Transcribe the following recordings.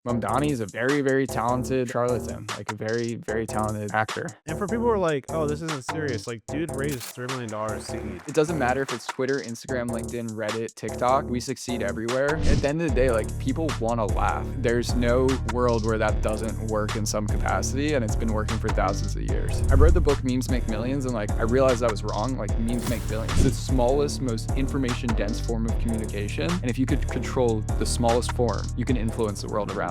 Mamdani is a very, very talented charlatan, like a very, very talented actor. And for people who are like, "Oh, this isn't serious," like, dude raised $3 million seed. It doesn't matter if it's Twitter, Instagram, LinkedIn, Reddit, TikTok, we succeed everywhere. At the end of the day, like people wanna laugh. There's no world where that doesn't work in some capacity, and it's been working for thousands of years. I read the book Memes Make Millions, and like I realized I was wrong. Like memes make billions. It's the smallest, most information dense form of communication. And if you could control the smallest form, you can influence the world around you.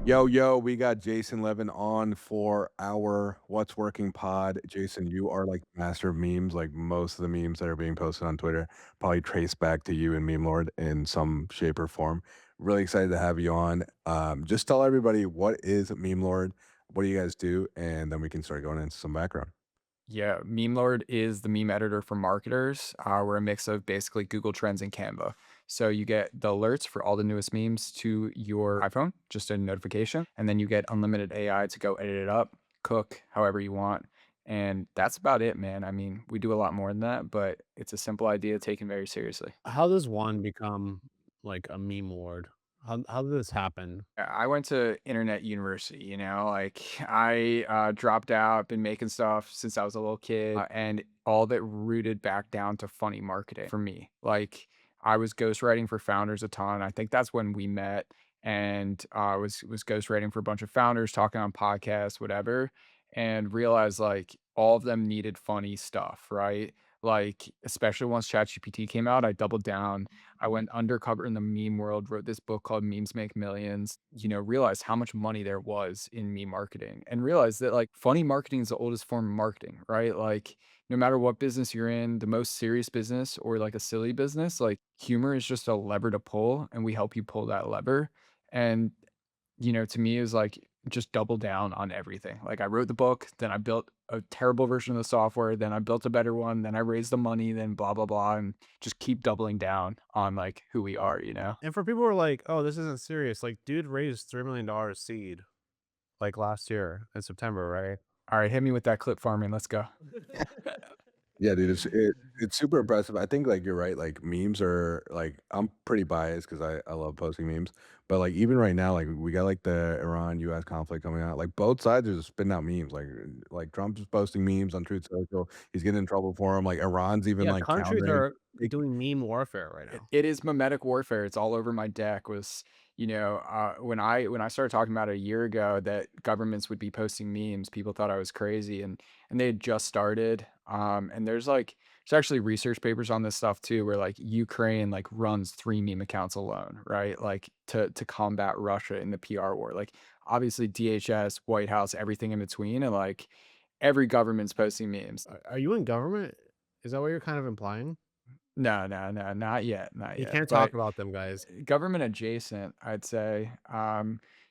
Yo, we got Jason Levin on for our What's Working pod. Jason, you are like master of memes. Like most of the memes that are being posted on Twitter probably trace back to you and Meme Lord in some shape or form. Really excited to have you on. Just tell everybody what is Meme Lord, what do you guys do, and then we can start going into some background. Yeah, Meme Lord is the meme editor for marketers. We're a mix of basically Google Trends and Canva. So you get the alerts for all the newest memes to your iPhone, just a notification, and then you get unlimited AI to go edit it up, cook however you want. And that's about it, man. I mean, we do a lot more than that, but it's a simple idea taken very seriously. How does one become, like, a meme lord? How did this happen? I went to internet university, like I dropped out, been making stuff since I was a little kid, and all of it rooted back down to funny marketing for me. Like I was ghostwriting for founders a ton. I think that's when we met, and was ghostwriting for a bunch of founders, talking on podcasts, whatever, and realized like all of them needed funny stuff, right? Like especially once ChatGPT came out, I doubled down. I went undercover in the meme world, wrote this book called Memes Make Millions, realized how much money there was in meme marketing and realized that like funny marketing is the oldest form of marketing, right? Like no matter what business you're in, the most serious business or like a silly business, like humor is just a lever to pull and we help you pull that lever. And to me, it was like just double down on everything. Like I wrote the book, then I built a terrible version of the software, then I built a better one, then I raised the money, then blah blah blah, and just keep doubling down on like who we are. And for people who are like, "Oh, this isn't serious," like, dude raised $3 million seed, like, last year in September, right? All right, hit me with that clip farming. Let's go. Yeah, dude, it's super impressive. I think, like, you're right, like, memes are like I'm pretty biased because I love posting memes, but, like, even right now, like, we got, like, the Iran-US conflict coming out, like, both sides are just spitting out memes, like, Trump's posting memes on Truth Social, he's getting in trouble for them. Like, Iran's even, Yeah, like, countries countering. are doing meme warfare right It now. it is memetic warfare, it's all over my deck was, when I started talking about it a year ago that governments would be posting memes, people thought I was crazy and they had just started, and there's actually research papers on this stuff too, where, like, Ukraine, like, runs 3 meme accounts alone, right? Like, to combat Russia in the PR war, like, obviously DHS, White House, everything in between, and, like, every government's posting memes. Are you in government? Is that what you're kind of implying? No, no, no, not You yet, can't talk but about them, guys. government adjacent, I'd say.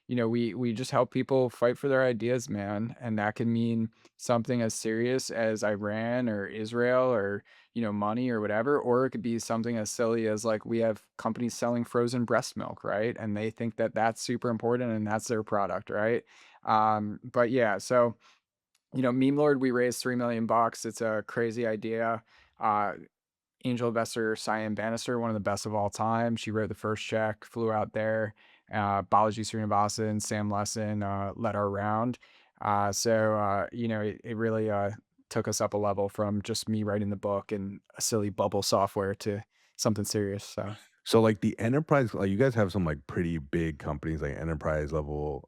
We just help people fight for their ideas, man, and that can mean something as serious as Iran or Israel or money or whatever, or it could be something as silly as like we have companies selling frozen breast milk, right? And they think that that's super important and that's their product, right? But yeah, so Meme Lord, we raised 3 million bucks. It's a crazy idea. Uh, Angel investor Cyan Bannister, one of the best of all time. She wrote the first check, flew out there. Balaji Srinivasan, Sam Lessin led our round. It really took us up a level from just me writing the book and a silly bubble software to something serious. So So, like, the enterprise, like, you guys have some, like, pretty big companies, like, enterprise level,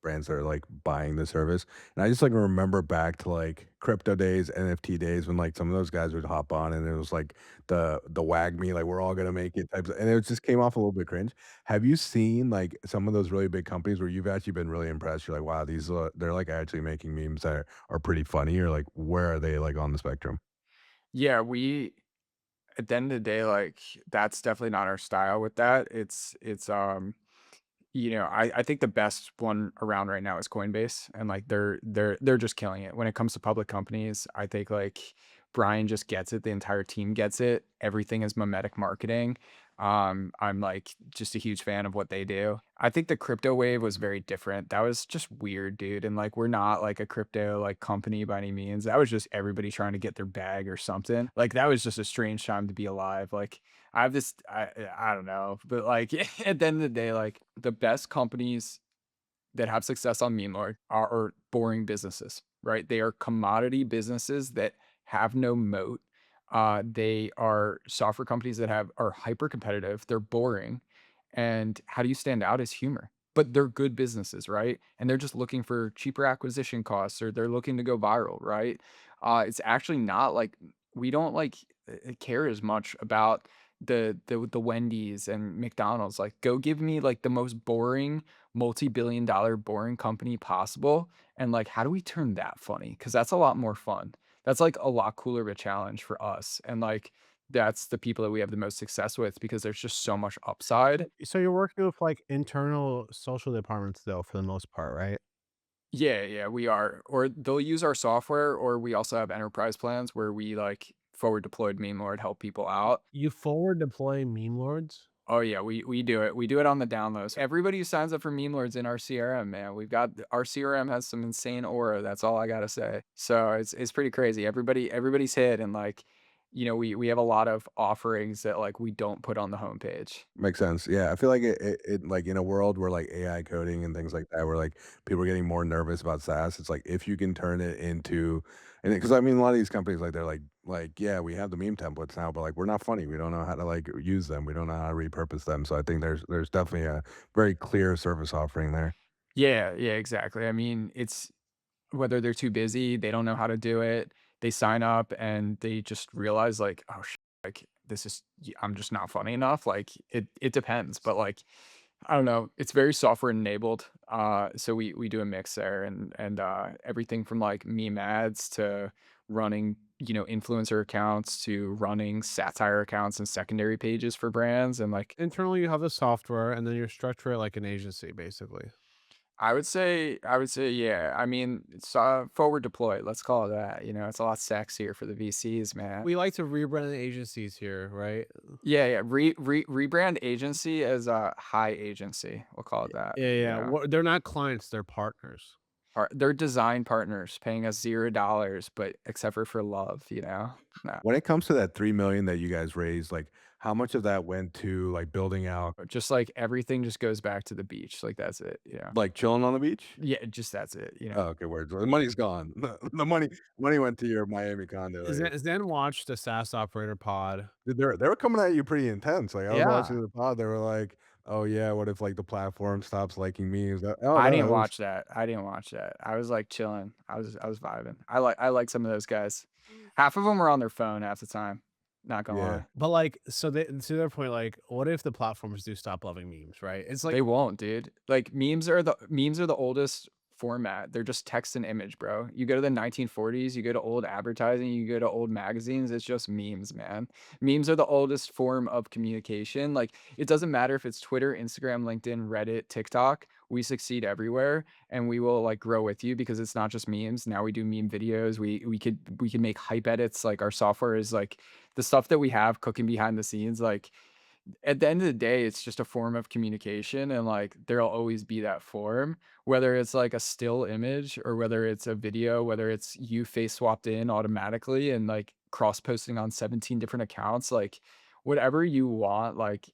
brands that are, like, buying the service, and I just, like, remember back to, like, crypto days, NFT days when, like, some of those guys would hop on and it was, like, the "wag me," like, "We're all gonna make it" types of, and it just came off a little bit cringe. Have you seen, like, some of those really big companies where you've actually been really impressed? You're like, "Wow, these, they're, like, actually making memes that are pretty funny," or, like, where are they, like, on the spectrum? yeah, we at the end of the day, like that's definitely not our style with that. I think the best one around right now is Coinbase, and like they're just killing it when it comes to public companies. I think like Brian just gets it. The entire team gets it. Everything is Memetic marketing. I'm like just a huge fan of what they do. I think the crypto wave was very different. That was just weird, dude. And like, we're not like a crypto like company by any means. That was just everybody trying to get their bag or something. Like, that was just a strange time to be alive. Like, I have this, I don't know, but like at the end of the day, like the best companies that have success on meme lore are boring businesses, right? They are commodity businesses that have no moat. They are software companies that are hyper competitive. They're boring, and how do you stand out is humor. But they're good businesses, right? And they're just looking for cheaper acquisition costs, or they're looking to go viral, right? It's actually not like we don't like care as much about the Wendy's and McDonald's. Like, go give me like the most boring multi-billion dollar boring company possible, and like, how do we turn that funny? Because that's a lot more fun. That's like a lot cooler of a challenge for us, and like, that's the people that we have the most success with because there's just so much upside. So you're working with like internal social departments though, for the most part, right? Yeah, yeah, we are. Or they'll use our software, or we also have enterprise plans where we like forward deployed meme lord help people out. You forward deploy meme lords? Oh yeah, we do it. We do it on the down low. So everybody who signs up for meme lords in our CRM, man, we've got our CRM has some insane aura. That's all I gotta say. So it's pretty crazy. Everybody's hit, and like, we have a lot of offerings that like we don't put on the homepage. Makes sense. Yeah, I feel like like in a world where like AI coding and things like that, where like people are getting more nervous about SaaS, it's like if you can turn it into, and because I mean a lot of these companies like they're like yeah, we have the meme templates now, but like we're not funny. We don't know how to like use them. We don't know how to repurpose them. So I think there's definitely a very clear service offering there. Yeah, yeah, exactly. I mean, it's whether they're too busy, they don't know how to do it. They sign up and they just realize like, oh, like this is I'm just not funny enough. Like, it depends, but like, I don't know. It's very software enabled. So we do a mix there, and everything from like meme ads to running, influencer accounts to running satire accounts and secondary pages for brands, and like, Internally, you have the software, and then you structure it like an agency, basically. I would say, yeah. I mean, it's forward deployed. Let's call it that. It's a lot sexier for the VCs, man. We like to rebrand the agencies here, right? Yeah, yeah. Rebrand agency as a high agency. We'll call it that. Yeah, yeah. They're not clients; they're partners. They're design partners paying us $0, but except for love, No, When it comes to that 3 million that you guys raised, like how much of that went to like building out, just like everything just goes back to the beach. Like, that's it. Yeah. like chilling on the beach? Yeah, just that's it. Oh, okay, word. The money's gone. The money went to your Miami condo. Like, Zen watched the SaaS operator pod. dude, they were coming at you pretty intense. Like I was Yeah. watching the pod, they were like, "Oh yeah, what if like the platform stops liking memes?" Oh I no, didn't it was watch that. I didn't watch that. I was like chilling. I was vibing. I like some of those guys. Half of them were on their phone half the time. Not gonna yeah. lie. But like, so they, to their point, like, what if the platforms do stop loving memes, right? It's like They won't, dude. Like, memes are the oldest format. They're just text and image, bro. You go to the 1940s, you go to old advertising, you go to old magazines, it's just memes, man. Memes are the oldest form of communication. Like, it doesn't matter if it's Twitter, Instagram, LinkedIn, Reddit, TikTok. We succeed everywhere, and we will like grow with you because it's not just memes. Now we do meme videos. We could make hype edits. Like, our software is like the stuff that we have cooking behind the scenes, like, at the end of the day, it's just a form of communication, and like, there'll always be that form, whether it's like a still image or whether it's a video, whether it's you face swapped in automatically and like cross posting on 17 different accounts, like, whatever you want. Like,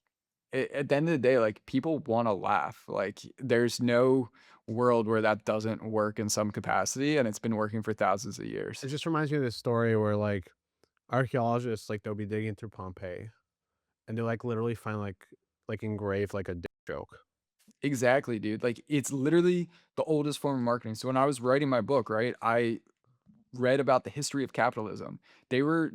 at the end of the day, like, people want to laugh. Like, there's no world where that doesn't work in some capacity, and it's been working for thousands of years. it just reminds me of this story where like archaeologists like they'll be digging through Pompeii and they like literally find like engraved like a dick joke. Exactly, dude. Like, it's literally the oldest form of marketing. So when I was writing my book, right, I read about the history of capitalism. They were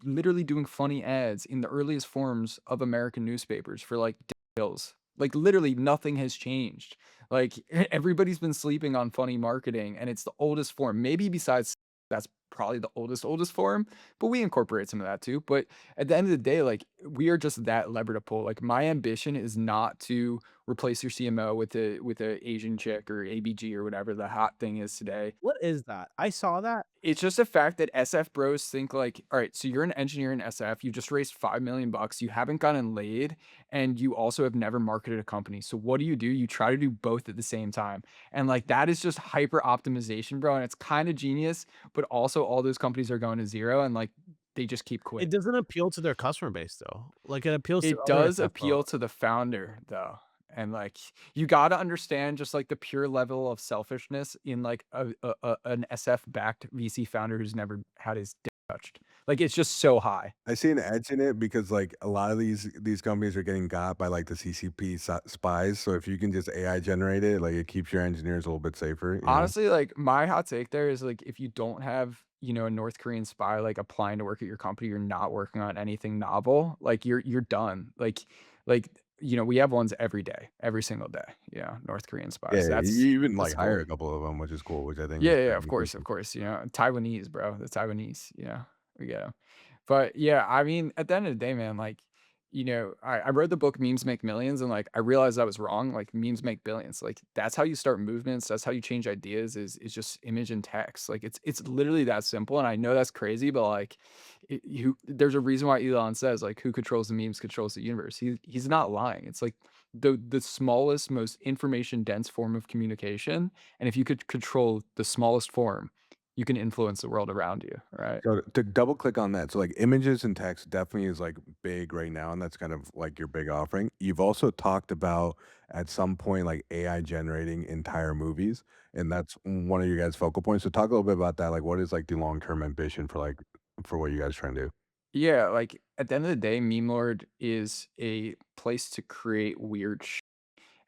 literally doing funny ads in the earliest forms of American newspapers for like bills. Like, literally nothing has changed. Like, everybody's been sleeping on funny marketing, and it's the oldest form. Maybe besides that's probably the oldest form, but we incorporate some of that too. But at the end of the day, like, we are just that lever to pull. Like, my ambition is not to replace your CMO with a Asian chick or ABG or whatever the hot thing is today. What is that? I saw that. It's just a fact that SF bros think like, all right, so you're an engineer in SF, you just raised 5 million bucks, you haven't gotten laid, and you also have never marketed a company. So what do? You try to do both at the same time. And like that is just hyper optimization, bro. And it's kind of genius, but also all those companies are going to zero and like they just keep It quitting. doesn't appeal to their customer base, though. Like, it appeals to It other does SFO. appeal to the founder, though, and, like, you gotta understand just, like, the pure level of selfishness in, like, an SF-backed VC founder who's never had his dick touched. Like, it's just so high. I see an edge in it because, like, a lot of these companies are getting got by, like, the CCP spies, so if you can just AI generate it, like, it keeps your engineers a little bit safer, you know? Honestly, like, my hot take there is, like, if you don't have, a North Korean spy, like, applying to work at your company, you're not working on anything novel, like, you're done. Like, we have ones every day, every single day, North Korean spies. Yeah, you even, That's like, the hire a goal. couple of them, which is cool, which I think Yeah, is yeah, pretty of interesting. course, Taiwanese, bro, the Taiwanese, we get 'em. But, yeah, I mean, at the end of the day, man, like, I read the book Memes Make Millions, and, like, I realized I was wrong, like, memes make billions, like, that's how you start movements, that's how you change ideas is just image and text, like, it's literally that simple, and I know that's crazy, but, like, there's a reason why Elon says, like, "Who controls the memes controls the universe." He's not lying, it's, like, the smallest, most information dense form of communication, and if you could control the smallest form, you can influence the world around you, right? So to double click on that, so like images and text definitely is like big right now, and that's kind of like your big offering. You've also talked about at some point like AI generating entire movies, and that's one of your guys' focal points. So talk a little bit about that. Like, what is like the long term ambition for like for what you guys trying to do? Yeah, like, at the end of the day, Meme Lord is a place to create weird.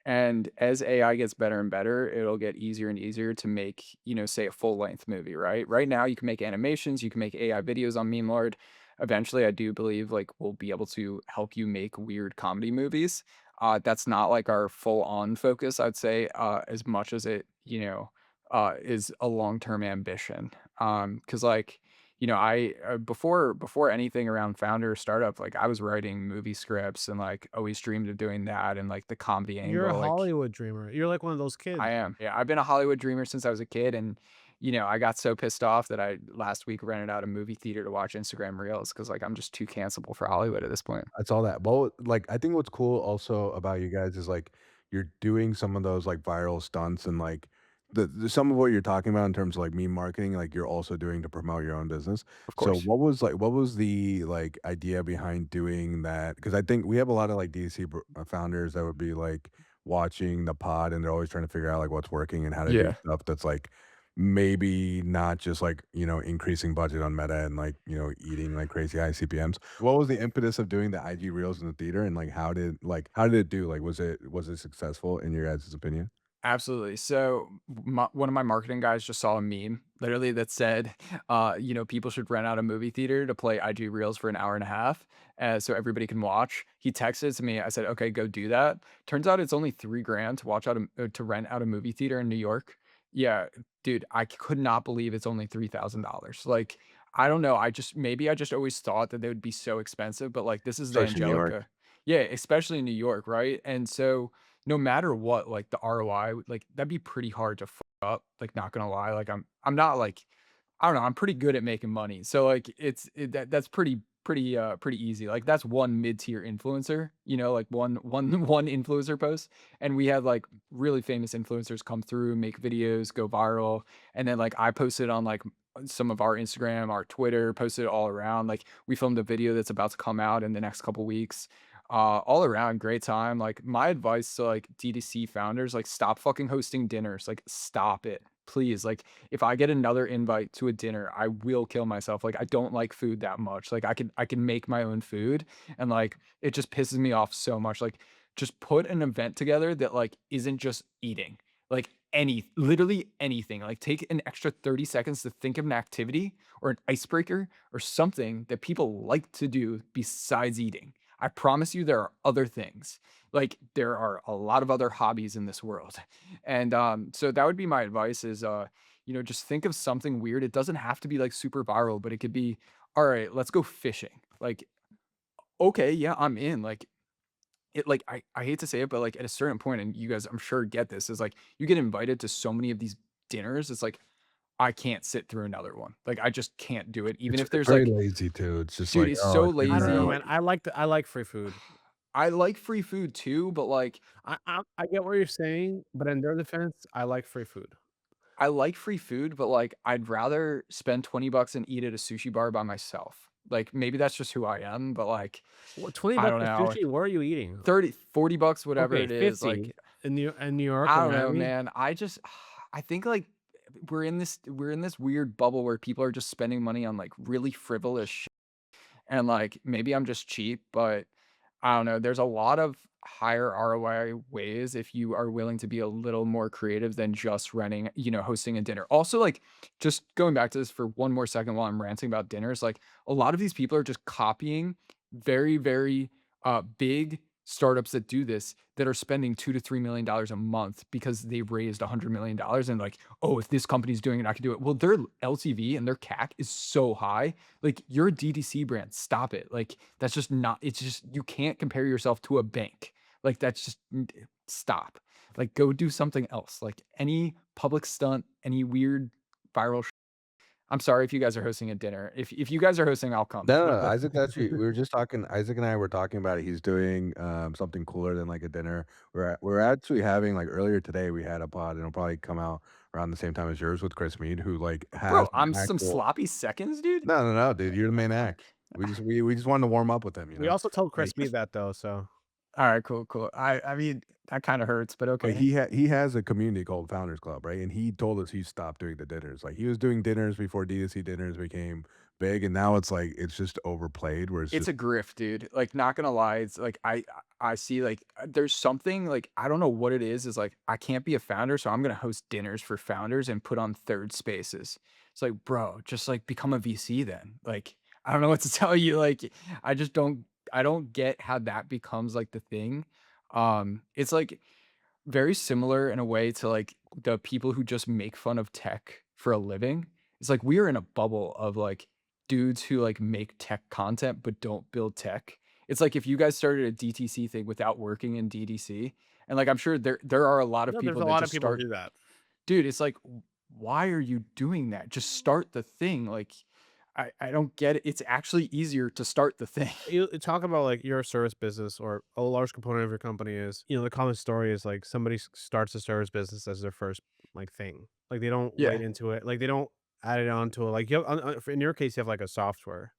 And as AI gets better and better, it'll get easier and easier to make, say a full length movie, right? Right now, you can make animations, you can make AI videos on Meme Lord. Eventually, I do believe like we'll be able to help you make weird comedy movies. That's not like our full on focus, I'd say, as much as it, is a long term ambition. Because like, I before anything around founder startup, like I was writing movie scripts and like always dreamed of doing that and like the comedy You're a angle. Like Hollywood dreamer. You're like one of those I kids. am. Yeah, I've been a Hollywood dreamer since I was a kid and I got so pissed off that I last week rented out a movie theater to watch Instagram Reels because like I'm just too cancelable for Hollywood at this point. That's all that. Well, like, I think what's cool also about you guys is, like, you're doing some of those, like, viral stunts and, like, the some of what you're talking about in terms of, like, meme marketing, like, you're also doing to promote your own business. Of So course. what was the, like, idea behind doing that? Because I think we have a lot of, like, DC founders that would be, like, watching the pod, and they're always trying to figure out, like, what's working and how to do Yeah. stuff that's, like, maybe not just, like, increasing budget on Meta and, like, eating, like, crazy high CPMs. What was the impetus of doing the IG reels in the theater, and, like, how did it do? Like, was it successful in your guys' opinion? Absolutely. So, one of my marketing guys just saw a meme literally that said, people should rent out a movie theater to play IG Reels for an hour and a half, so everybody can watch. He texted it to me. I said, "Okay, go do that." Turns out it's only 3 grand to to rent out a movie theater in New York. Yeah, dude, I could not believe it's only $3,000. Like, I don't know. Maybe I just always thought that they would be so expensive, but like this is the Especially in New York. Angelica. Yeah, especially in New York, right? And so no matter what, like, the ROI, like, that'd be pretty hard to fuck up, like, not gonna lie, like, I'm not, like I don't know, I'm pretty good at making money, so, like, that's pretty easy, like, that's one mid-tier influencer, like, one influencer post, and we had, like, really famous influencers come through, make videos, go viral, and then, like, I posted on, like, some of our Instagram, our Twitter, posted it all around, like, we filmed a video that's about to come out in the next couple weeks, all around great time. Like my advice to like D2C founders, like stop fucking hosting dinners. Like stop it. Please. Like if I get another invite to a dinner, I will kill myself. Like I don't like food that much. Like I can make my own food and like it just pisses me off so much. Like just put an event together that like isn't just eating. Like literally anything. Like take an extra 30 seconds to think of an activity or an icebreaker or something that people like to do besides eating. I promise you there are other things. Like, there are a lot of other hobbies in this world. And, so that would be my advice is, just think of something weird. It doesn't have to be, like, super viral, but it could be, "Alright, let's go fishing." Like, okay, yeah, I'm in. Like I hate to say it, but like at a certain point, and you guys I'm sure get this, is like you get invited to so many of these dinners. It's like I can't sit through another one. Like I just can't do it. Even if It's there's very like, lazy too. It's just dude, like, it's oh, so it's I don't know, lazy. man. I like free food. I like free food too, but like I get what you're saying, but in their defense, I like free food. I like free food, but like I'd rather spend 20 bucks and eat at a sushi bar by myself. Like maybe that's just who I am, but like What, 20 I bucks don't for know, sushi? like Where are you eating? 30, 40 bucks, whatever Okay, it is. 50 Like in New York or I don't know, Miami? man. I just I think like we're in this weird bubble where people are just spending money on like really frivolous shit. And like maybe I'm just cheap, but I don't know. There's a lot of higher ROI ways if you are willing to be a little more creative than just renting, hosting a dinner. Also, like just going back to this for one more second while I'm ranting about dinners, like a lot of these people are just copying very, very big startups that do this that are spending $2 to $3 million a month because they raised $100 million and like, oh, if this company's doing it, I can do it. Well, their LTV and their CAC is so high. Like you're a DTC brand. Stop it. Like that's just not, it's just, you can't compare yourself to a bank. Like that's just, stop. Like go do something else. Like any public stunt, any weird viral. I'm sorry if you guys are hosting a dinner. If you guys are hosting, I'll come. no, no, no, But Isaac actually we were just talking Isaac and I were talking about it. He's doing, something cooler than, like, a dinner. We're actually having like, earlier today, we had a pod, and it'll probably come out around the same time as yours with Chris Mead, who, like, has bro, an I'm some actual sloppy seconds, dude. No, no, no, dude, you're the main act. We just wanted to warm up with him, you We know? also told Like Chris Mead that though, so All right, cool, cool. I mean, that kind of hurts, but but okay. he has a community called Founders Club, right? And he told us he stopped doing the dinners. Like, he was doing dinners before D2C dinners became big, and now it's like it's just overplayed where it's It's just a grift, dude. Like, not gonna lie, it's like I see like there's something like I don't know what it is like I can't be a founder, so I'm gonna host dinners for founders and put on third spaces. It's like, bro, just like become a VC then. Like, I don't know what to tell you. Like, I just don't get how that becomes like the thing. It's like very similar in a way to like the people who just make fun of tech for a living. It's like we are in a bubble of like dudes who like make tech content but don't build tech. It's like if you guys started a DTC thing without working in DDC, and like I'm sure there are a lot of no, there's people a that lot of just people who start, do that. dude, it's like why are you doing that? Just start the thing. Like I don't get it. It's actually easier to start the thing. You talk about like your service business or a large component of your company is, the common story is like somebody starts a service business as their first like thing. Like they don't wait Yeah. into it. Like they don't add it on to it. Like you have, in your case, you have like a software.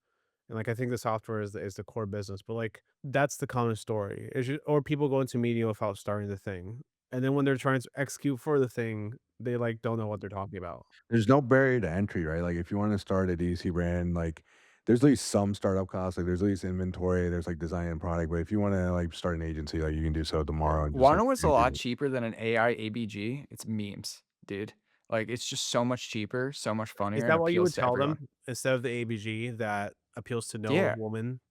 And like I think the software is the core business, but like that's the common story. Or people go into media without starting the thing. And then when they're trying to execute for the thing, they like don't know what they're talking about. there's no barrier to entry, right? Like, if you wanna start a DC brand, like, there's at least some startup costs, like, there's at least inventory, there's, like, design and product, but if you wanna, like, start an agency, like, you can do so tomorrow and just, Wanna like, know what's a do lot it. cheaper than an AI ABG? It's memes, dude. Like, it's just so much cheaper, so much Is funnier, and that what you would appeals to tell everyone. them instead of the ABG that appeals to no Yeah. woman?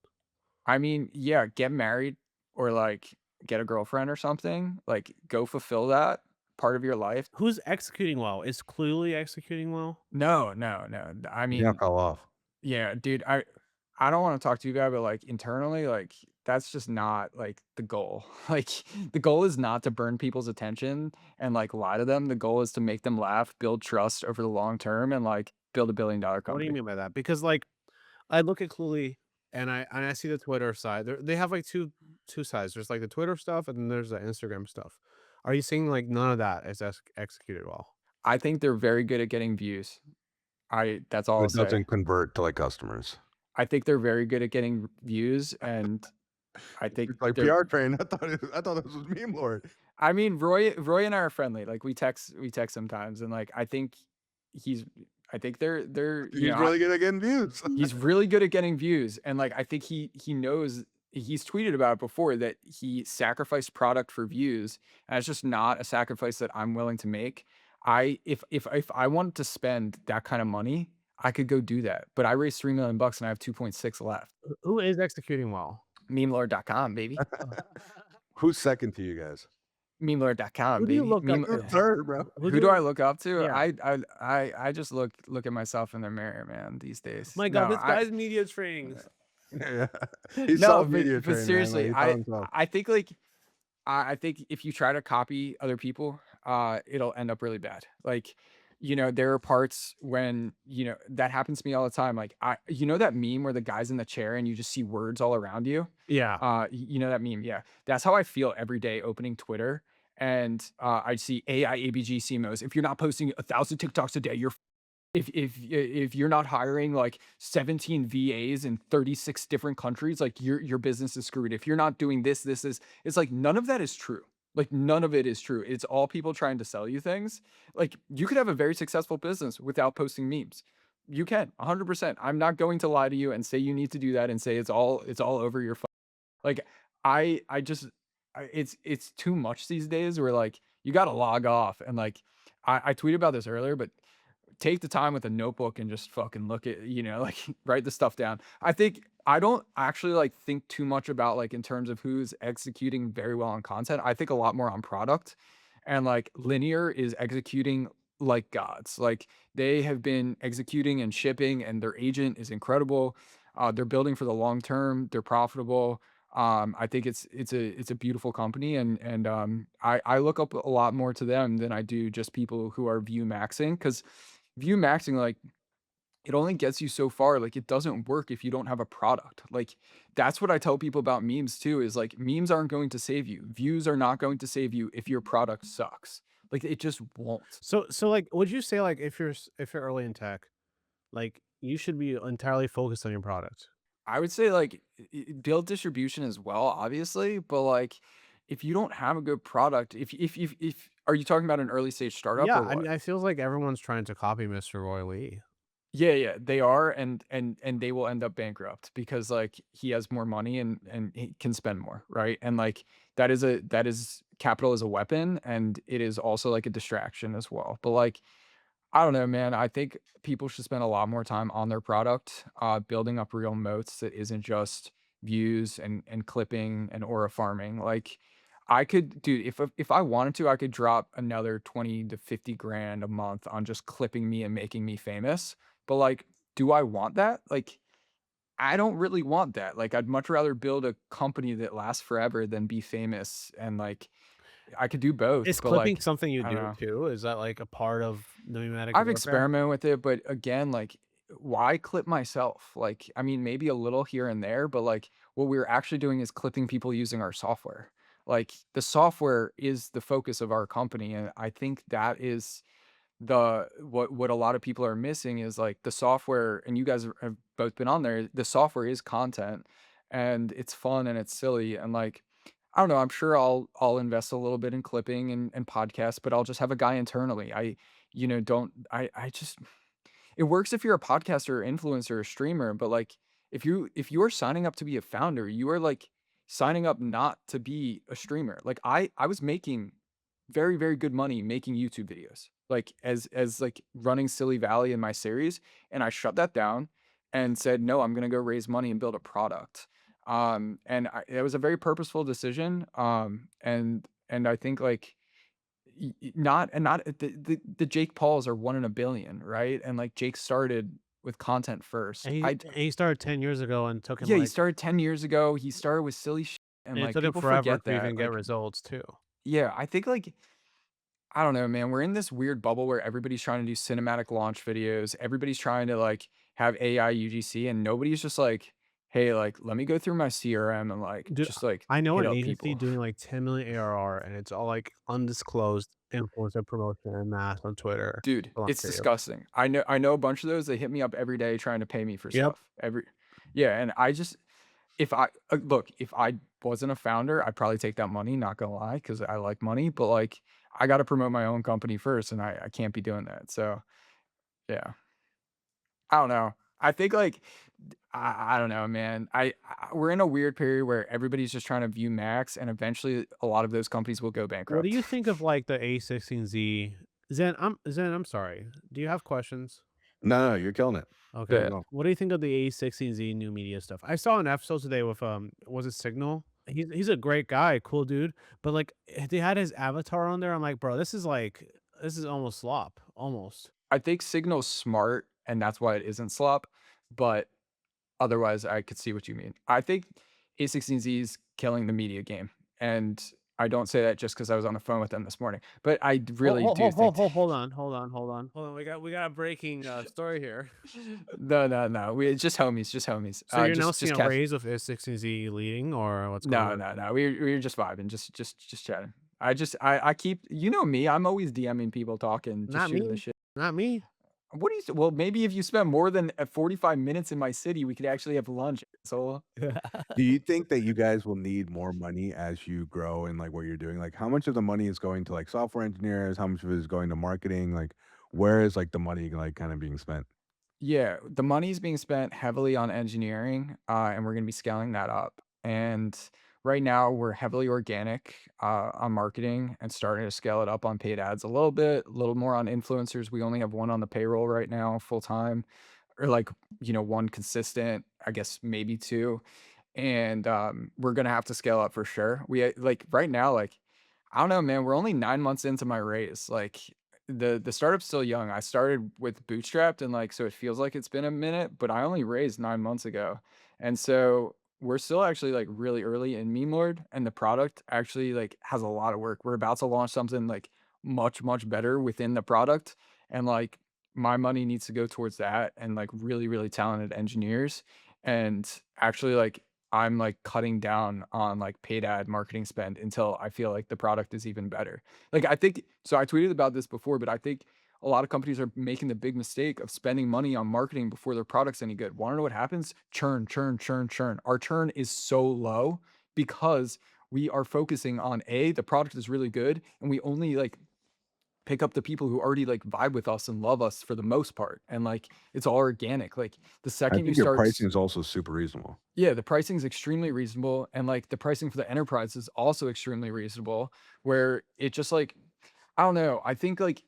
I mean, yeah, get married or, like, get a girlfriend or something. Like, go fulfill that part of your life. Who's executing well? Is Clearly executing well? No, no, no. I You can't mean, fall off. yeah, dude, I don't wanna talk to you guy, but, like, internally, like, that's just not, like, the goal. Like, the goal is not to burn people's attention and, like, lie to them. The goal is to make them laugh, build trust over the long term, and, like, build a billion-dollar What do you company. mean by that? Because like I look at Cluely and I see the Twitter side. They have like two sides. There's like the Twitter stuff and then there's the Instagram stuff. Are you seeing like none of that is executed well? I think they're very good at getting views. That's all But I'll it say. doesn't convert to, like, customers. I think they're very good at getting views, and I think It's like they're PR train. I thought this was meme lord. I mean, Roy and I are friendly. Like, we text sometimes, and, like, he's I think they're, He's really good at getting views. he's really good at getting views, and, like, I think he knows he's tweeted about it before that he sacrificed product for views, and it's just not a sacrifice that I'm willing to make. If I wanted to spend that kind of money, I could go do that, but I raised $3 million and I have 2.6 left. Who is executing well? Memelord.com, baby. Who's second to you guys? Memelord.com, Who do you baby. look up Who's to? third, bro? Who Who do I do look up to? Yeah. I just look at myself in the mirror, man, these days. My No, god, this guy's media trainings. Yeah. He's No, self-media but trained, man, like, seriously, he taught himself. I think, like, I think if you try to copy other people, it'll end up really bad. Like, there are parts when, that happens to me all the time. Like, that meme where the guy's in the chair and you just see words all around you? Yeah. You know that meme? Yeah. That's how I feel every day opening Twitter. And I see AI ABG CMOs. If you're not posting 1,000 TikToks a day, you're if you're not hiring like 17 VAs in 36 different countries, like your business is screwed. If you're not doing this, this is it's like none of that is true. Like none of it is true. It's all people trying to sell you things. Like you could have a very successful business without posting memes. You can 100%. I'm not going to lie to you and say you need to do that and say it's all over your like I just it's too much these days where like you got to log off and like I tweeted about this earlier, but take the time with a notebook and just fucking look at, like write the stuff down. I think I don't actually like think too much about like in terms of who's executing very well on content. I think a lot more on product and like linear is executing like gods. Like they have been executing and shipping and their agent is incredible. They're building for the long term. They're profitable. I think it's a beautiful company and I look up a lot more to them than I do just people who are view maxing because view maxing, like, it only gets you so far. Like, it doesn't work if you don't have a product. Like, that's what I tell people about memes too, is like memes aren't going to save you. Views are not going to save you if your product sucks. Like, it just won't. So like, would you say like if you're early in tech, like you should be entirely focused on your product? I would say like build distribution as well, obviously, but like if you don't have a good product, if are you talking about an early stage startup Yeah, or I mean, what? I feels like everyone's trying to copy Mr. Roy Lee. Yeah, yeah, they are, and they will end up bankrupt because, like, he has more money and he can spend more, right? And, like, that is capital is a weapon, and it is also, like, a distraction as well. But, like, I don't know, man. I think people should spend a lot more time on their product, building up real moats that isn't just views and clipping and aura farming. Like, I could dude, if I wanted to, I could drop another 20 to 50 grand a month on just clipping me and making me famous. But, like, do I want that? Like, I don't really want that. Like, I'd much rather build a company that lasts forever than be famous and, like, I could do both, Is but, clipping like, something you I don't do know. too? Is that like a part of Memetic I've warfare? experimented with it, but again, like, why clip myself? Like, I mean, maybe a little here and there, but like, what we're actually doing is clipping people using our software. Like, the software is the focus of our company, and I think that is what a lot of people are missing is like the software. And you guys have both been on there. The software is content, and it's fun and it's silly, and like, I don't know. I'm sure I'll invest a little bit in clipping and podcasts, but I'll just have a guy internally. Don't I just it works if you're a podcaster or influencer or streamer, but like if you are signing up to be a founder, you are like signing up not to be a streamer. Like I was making very, very good money making YouTube videos, like as like running Silly Valley in my series, and I shut that down and said, "No, I'm gonna go raise money and build a product." It was a very purposeful decision. And I think like not the Jake Pauls are 1 in a billion, right? And like Jake started with content first. And he started 10 years ago and took him Yeah, he like started 10 years ago. He started with silly and and it like took him people forever forget to even that. get Like, results too. yeah, I think like I don't know, man. We're in this weird bubble where everybody's trying to do cinematic launch videos. Everybody's trying to like have AI UGC, and nobody's just like, hey, like, let me go through my CRM and like Dude, just like I know hit an up agency people. doing like 10 million ARR and it's all like undisclosed influencer promotion and mass on Twitter. Dude, Hold on it's for you. disgusting. I know a bunch of those. They hit me up every day trying to pay me for Yep. stuff. Yeah, and I just if I look, if I wasn't a founder, I'd probably take that money, not gonna lie, because I like money. But like, I got to promote my own company first, and I can't be doing that. So yeah. I don't know. I think like I don't know, man. We're in a weird period where everybody's just trying to view max, and eventually a lot of those companies will go What do bankrupt. you think of like the A16Z? Zen, I'm sorry. Do you have questions? No, no, you're killing it. Okay. Keep Yeah, going. What do you think of the A16Z new media stuff? I saw an episode today with was it Signal? He's a great guy, cool dude. But like they had his avatar on there. I'm like, bro, this is almost slop. Almost. I think Signal's smart, and that's why it isn't slop. But Otherwise, I could see what you mean. I think A16Z is killing the media game, and I don't say that just because I was on the phone with them this morning, but I really do think Hold on. We got a breaking story here. no, no, no, we just homies, just homies. So you're now seeing Just a catch raise of S16Z leading, or what's going no, on? no, no, we were just vibing, just chatting. I keep you know me, I'm always DMing people, talking, just Not shooting the me. shit. Not me. What do you s well, maybe if you spend more than, 45 minutes in my city, we could actually have lunch, so Do you think that you guys will need more money as you grow in, like, what you're doing? Like, how much of the money is going to, like, software engineers? How much of it is going to marketing? Like, where is, like, the money, like, kinda being spent? yeah, the money's being spent heavily on engineering, and we're gonna be scaling that up. And right now, we're heavily organic on marketing and starting to scale it up on paid ads a little more on influencers. We only have one on the payroll right now, full time, or like one consistent. I guess maybe two, and we're gonna have to scale up for sure. Like right now, like I don't know, man. We're only 9 months into my raise. Like the startup's still young. I started with bootstrapped, and like so it feels like it's been a minute, but I only raised 9 months ago, and so we're still actually like really early in meme lord, and the product actually like has a lot of work. We're about to launch something like much better within the product, and like my money needs to go towards that and like really talented engineers, and actually like I'm like cutting down on like paid ad marketing spend until I feel like the product is even better. Like I think so I tweeted about this before, but I think a lot of companies are making the big mistake of spending money on marketing before their product's any good. Want to know what happens? Churn. Our churn is so low because we are focusing on the product is really good, and we only like pick up the people who already like vibe with us and love us for the most part. And like it's all organic. Like the I second you think your start pricing is also super reasonable. yeah, the pricing is extremely reasonable, and, like, the pricing for the enterprise is also extremely reasonable, where it just, like I don't know, I think, like,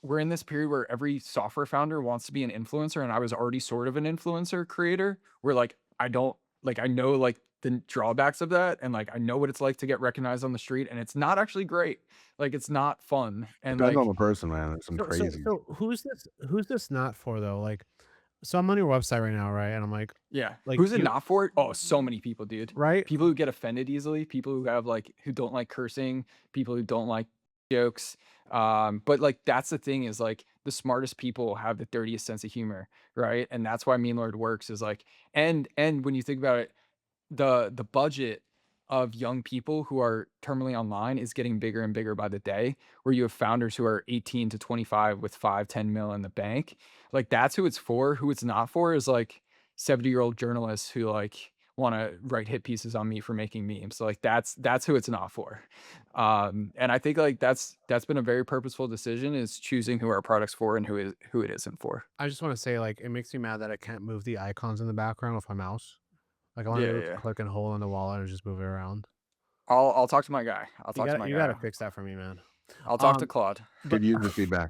we're in this period where every software founder wants to be an influencer, and I was already sort of an influencer creator, where, like, I don't like, I know, like, the drawbacks of that, and, like, I know what it's like to get recognized on the street, and it's not actually great. Like, it's not fun, and, Depends on like the person, man. There's some So so crazy. so who's this not for though? Like, so I'm on your website right now, right? And I'm yeah. like Who's it you not for? Oh, so many people, dude. right? People who get offended easily, people who have like who don't like cursing, people who don't like jokes. But like that's the thing is like the smartest people have the dirtiest sense of humor, right? And that's why Meme Lord works is like and when you think about it, the budget of young people who are terminally online is getting bigger and bigger by the day, where you have founders who are 18 to 25 with 5-10 mil in the bank. Like that's who it's for. Who it's not for is like 70-year-old journalists who like want to write hit pieces on me for making memes. So like that's who it's not for. And I think like that's been a very purposeful decision is choosing who our product's for and who it isn't for. I just want to say, like, it makes me mad that I can't move the icons in the background with my mouse. Like, I want to be Yeah, able to yeah. click and hold on the wallet and just move it around. I'll talk to my guy. I'll talk to my You guy. gotta fix that for me, man. I'll talk to Um, Claude. but Could use the feedback.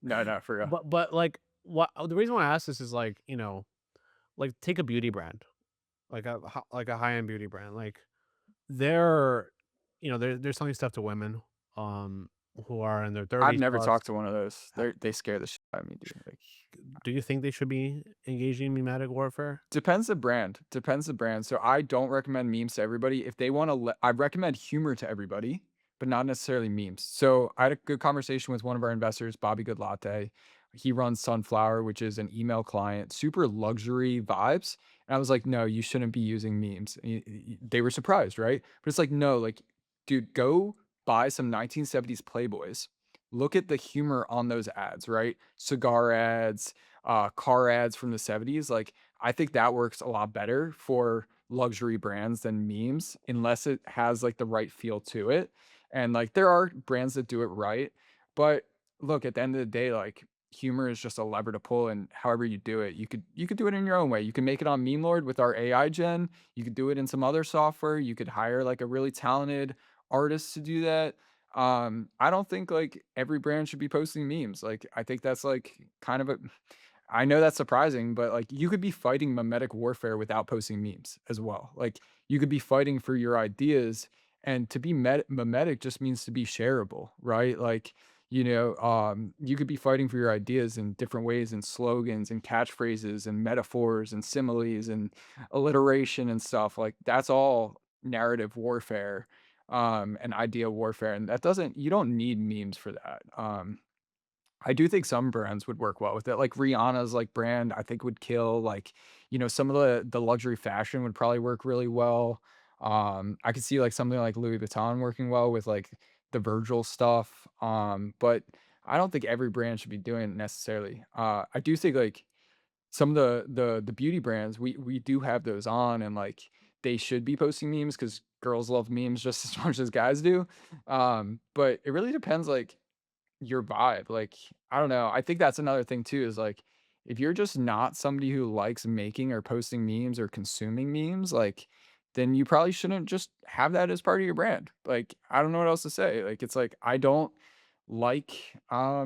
No, no, for real. but like, what the reason why I ask this is like, like take a beauty brand, like like a high end beauty brand, like they're, they're selling stuff to women, um, who are in their I've 30s never plus. talked to one of those. They scare the shit out of me, dude. Like, Do you think they should be engaging in memetic warfare? depends the brand. So I don't recommend memes to everybody. If they want to, I recommend humor to everybody, but not necessarily memes. So I had a good conversation with one of our investors, Bobby Good Latte. He runs Sunflower, which is an email client, super luxury vibes. And I was like, no, you shouldn't be using memes. And they were surprised, right? But it's like, no, like, dude, go buy some 1970s Playboys. Look at the humor on those ads, right? Cigar ads, car ads from the 70s. Like, I think that works a lot better for luxury brands than memes, unless it has like the right feel to it. And like, there are brands that do it right. But look, at the end of the day, like, humor is just a lever to pull, and however you do it, you could do it in your own way. You can make it on Meme Lord with our AI gen. You could do it in some other software. You could hire like a really talented artist to do that. I don't think like every brand should be posting memes. Like I think that's like kind of a I know that's surprising, but like you could be fighting memetic warfare without posting memes as well. Like you could be fighting for your ideas, and to be memetic just means to be shareable, right? Like You could be fighting for your ideas in different ways and slogans and catchphrases and metaphors and similes and alliteration and stuff. Like that's all narrative warfare, and idea warfare. And that doesn't you don't need memes for that. I do think some brands would work well with it. Like Rihanna's like brand, I think would kill. Like, some of the luxury fashion would probably work really well. I could see like something like Louis Vuitton working well with like the Virgil stuff. But I don't think every brand should be doing it necessarily. I do think like some of the beauty brands, we do have those on, and like they should be posting memes because girls love memes just as much as guys do. But it really depends like your vibe, like, I don't know, I think that's another thing too is, like, if you're just not somebody who likes making or posting memes or consuming memes, like, then you probably shouldn't just have that as part of your brand, like, I don't know what else to say, like, it's like, I don't like, I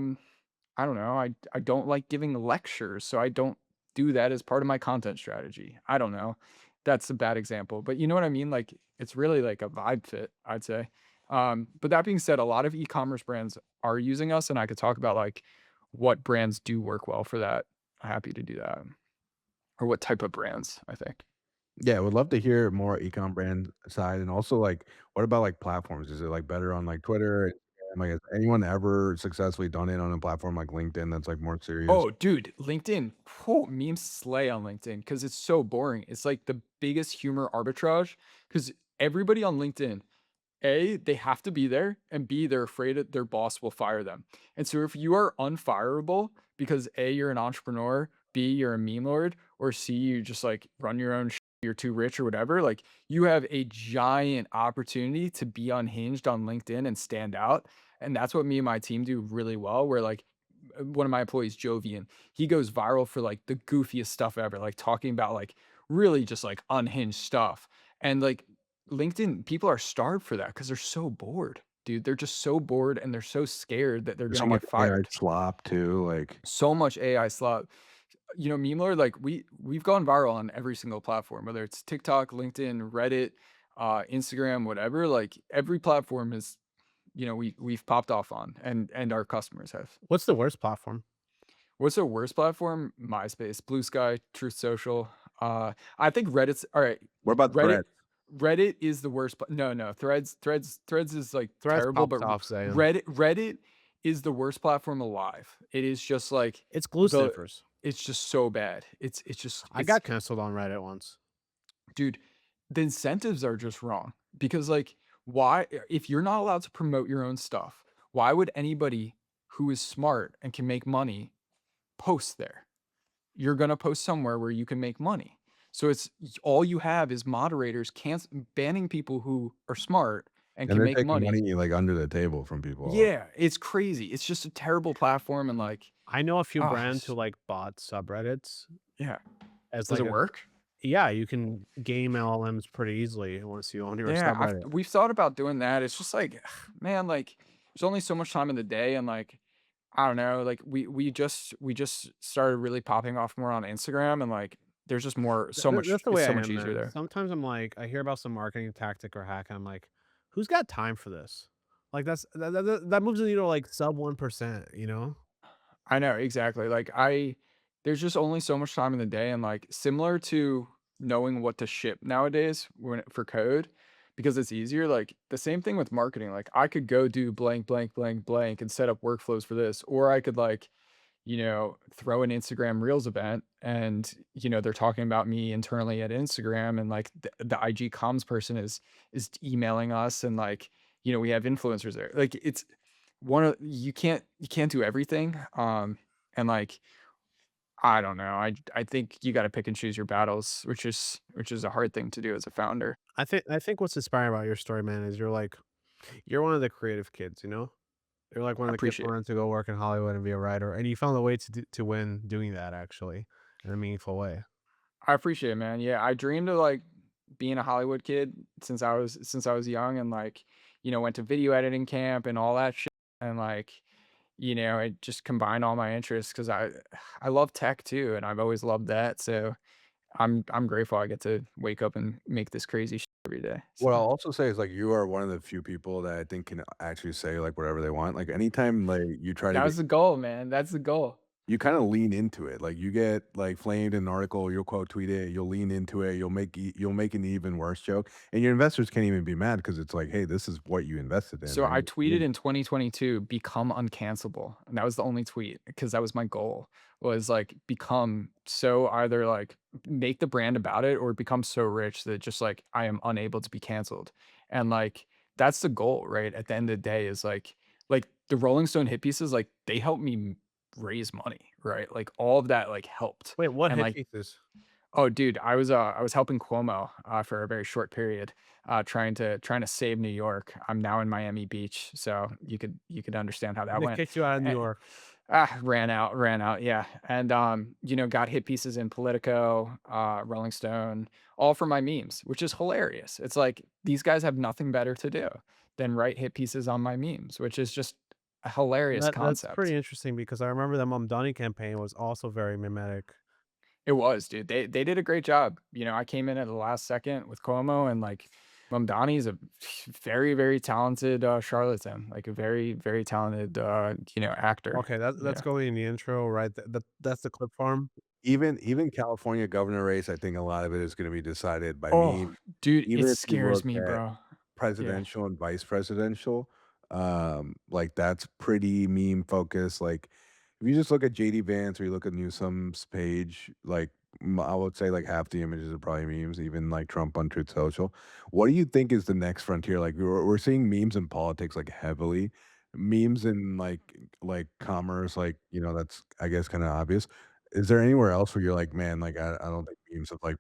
don't know, I don't like giving lectures, so I don't do that as part of my content strategy. I don't know. That's a bad example, but you know what I mean? Like, it's really like a vibe fit, I'd say. But that being said, a lot of e-commerce brands are using us, and I could talk about like what brands do work well for that. Happy to do that. Or what type of brands, I think. Yeah, would love to hear more ecom brand side, and also, like, what about, like, platforms? Is it, like, better on, like, Twitter, Instagram? Like, has anyone ever successfully done it on a platform like LinkedIn that's, like, more serious? Oh, dude, LinkedIn. Whew, memes slay on LinkedIn because it's so boring. It's like the biggest humor arbitrage because everybody on LinkedIn, A, they have to be there, and B, they're afraid that their boss will fire them. And so if you are unfireable because A, you're an entrepreneur, B, you're a meme lord, or C, you just like run your own you're too rich or whatever, like you have a giant opportunity to be unhinged on LinkedIn and stand out. And that's what me and my team do really well. Where like one of my employees, Jovian, he goes viral for like the goofiest stuff ever, like talking about like really just like unhinged stuff. And like LinkedIn, people are starved for that because 'cause they're so bored, dude. They're just so bored and they're so scared that they're There's so gonna much get AI fired. slop too, like So much AI slop. Meme lord, like we've gone viral on every single platform, whether it's TikTok, LinkedIn, Reddit, Instagram, whatever. Like every platform is, we've popped off on, and our customers have. What's the worst platform? What's the worst platform? MySpace, Blue Sky, Truth Social. I think Reddit's all right. what about Reddit threats? Reddit is the worst. No, no, Threads is like Threads terrible, popped but off saying, Reddit is the worst platform alive. It is just like "It's glue the. sniffers." It's just so bad. It's just I got canceled on Reddit once. dude. The incentives are just wrong because like why if you're not allowed to promote your own stuff, why would anybody who is smart and can make money post there? You're gonna post somewhere where you can make money. So it's all you have is moderators banning people who are smart and And can they're make taking money. money, like, under the table from people. Yeah, it's crazy. It's just a terrible platform and like, I know a few brands who, it's like, bought subreddits yeah. as, Does like, it a work? yeah, you can game LLMs pretty easily once you own your Yeah, subreddit. we've thought about doing that. It's just like, man, like there's only so much time in the day and like I don't know, like we just started really popping off more on Instagram and like there's just more Th so th much that's the it's way so I much am, easier man. there. Sometimes I'm like, I hear about some marketing tactic or hack, and I'm like, "Who's got time for this?" Like, that moves the needle, like, sub 1%, you know? I know, exactly. Like there's just only so much time in the day and like similar to knowing what to ship nowadays for code because it's easier. Like the same thing with marketing. Like I could go do blank, blank, blank, blank and set up workflows for this, or I could like, throw an Instagram Reels event and, they're talking about me internally at Instagram and like the IG comms person is emailing us and like, we have influencers there. Like it's one of you can't do everything. And like I don't know. I think you got to pick and choose your battles, which is a hard thing to do as a founder. I think what's inspiring about your story, man, is you're one of the creative kids, you know? You're like one I of the kids who appreciate it. wanted to go work in Hollywood and be a writer, and you found a way to win doing that actually in a meaningful way. I appreciate it, man. Yeah, I dreamed of like being a Hollywood kid since I was young and like, went to video editing camp and all that shit and like, it just combined all my interests cuz I love tech too and I've always loved that. So I'm grateful I get to wake up and make this crazy every day. What So I'll also say is, like, you are one of the few people that I think can actually say, like, whatever they want. Like, anytime, like, you try to that get was the goal, man. That's the goal. you kinda lean into it. Like, you get, like, flamed in an article, you'll quote tweet it, you'll lean into it, you'll make an even worse joke, and your investors can't even be mad because it's like, "Hey, this is what you invested in," So I right? tweeted in 2022, "Become uncancelable," and that was the only tweet because that was my goal, was, like, become so either, like, make the brand about it or become so rich that just, like, I am unable to be canceled, and, like, that's the goal, right? At the end of the day is, like, the Rolling Stone hit pieces, like, they helped me raise money, right? Like, all of that, like, helped, Wait, what and, hit like pieces? oh, dude, I was helping Cuomo, for a very short period, trying to save New York. I'm now in Miami Beach, so you could understand how that They went. kicked you out of New Eh York. ran out, yeah, and, got hit pieces in Politico, Rolling Stone, all for my memes, which is hilarious. It's like, these guys have nothing better to do than write hit pieces on my memes, which is just a hilarious That's pretty concept. interesting because I remember the Mamdani campaign was also very mimetic. It was, dude. They did a great job. I came in at the last second with Cuomo and, like, Mamdani's a very, very talented, charlatan, like, a very, very talented, actor. Okay, that's Yeah. going in the intro, right? That's the clip farm. Even California governor race, I think a lot of it is gonna be decided by Oh, me. dude, it Even if you scares look me, at bro. Yeah. presidential and vice presidential, like, that's pretty meme focused. Like, if you just look at JD Vance or you look at Newsom's page, like, I would say, like, half the images are probably memes, even, like, Trump on Truth Social. What do you think is the next frontier? Like, we're seeing memes in politics, like, heavily. Memes in, like, commerce, like, that's, I guess, kinda obvious. Is there anywhere else where you're like, "Man, like, I don't think memes have, like,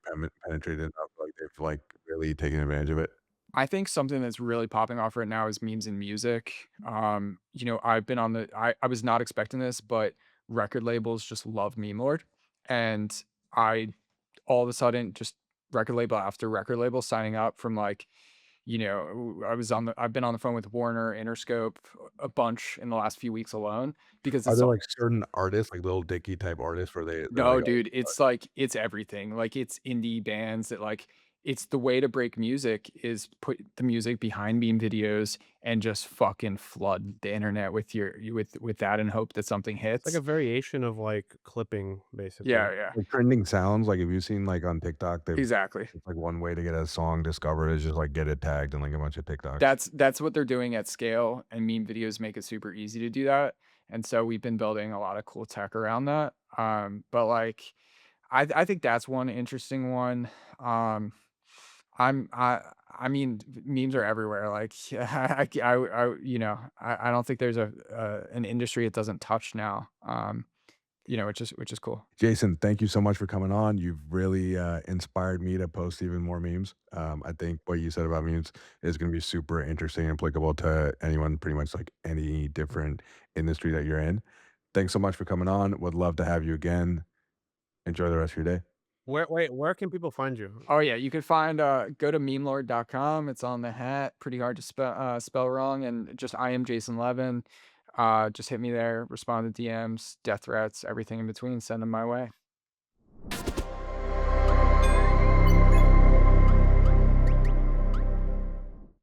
penetrated enough, like, they've, like, really taken advantage of it?" I think something that's really popping off right now is memes in music. I've been on the I was not expecting this, but record labels just love meme lord, and I all of a sudden just record label after record label signing up from, like, I've been on the phone with Warner, Interscope, a bunch in the last few weeks alone because Are it's there, all. like, certain artists, like Lil Dicky type artists where they're No, like, "Oh." dude, it's like it's everything. Like, it's indie bands that, like, it's the way to break music is put the music behind meme videos and just fucking flood the internet with with that and hope that something It's like a hits. variation of, like, clipping, basically. Yeah, yeah. Like, trending sounds, like, have you seen, like, on TikTok, they've Exactly. it's like one way to get a song discovered is just, like, get it tagged in, like, a bunch of TikToks. That's what they're doing at scale, and meme videos make it super easy to do that. And so we've been building a lot of cool tech around that. But, like, I think that's one interesting one. Um I mean, memes are everywhere. Like, I don't think there's an industry it doesn't touch now. Which is cool. Jason, thank you so much for coming on. You've really, inspired me to post even more memes. I think what you said about memes is gonna be super interesting and applicable to anyone, pretty much, like, any different industry that you're in. Thanks so much for coming on. Would love to have you again. Enjoy the rest of your day. Where can people find you? Oh yeah, you could find go to memelord.com. It's on the hat. Pretty hard to spell wrong. And just I am Jason Levin. Just hit me there. Respond to DMs, death threats, everything in between. Send them my way.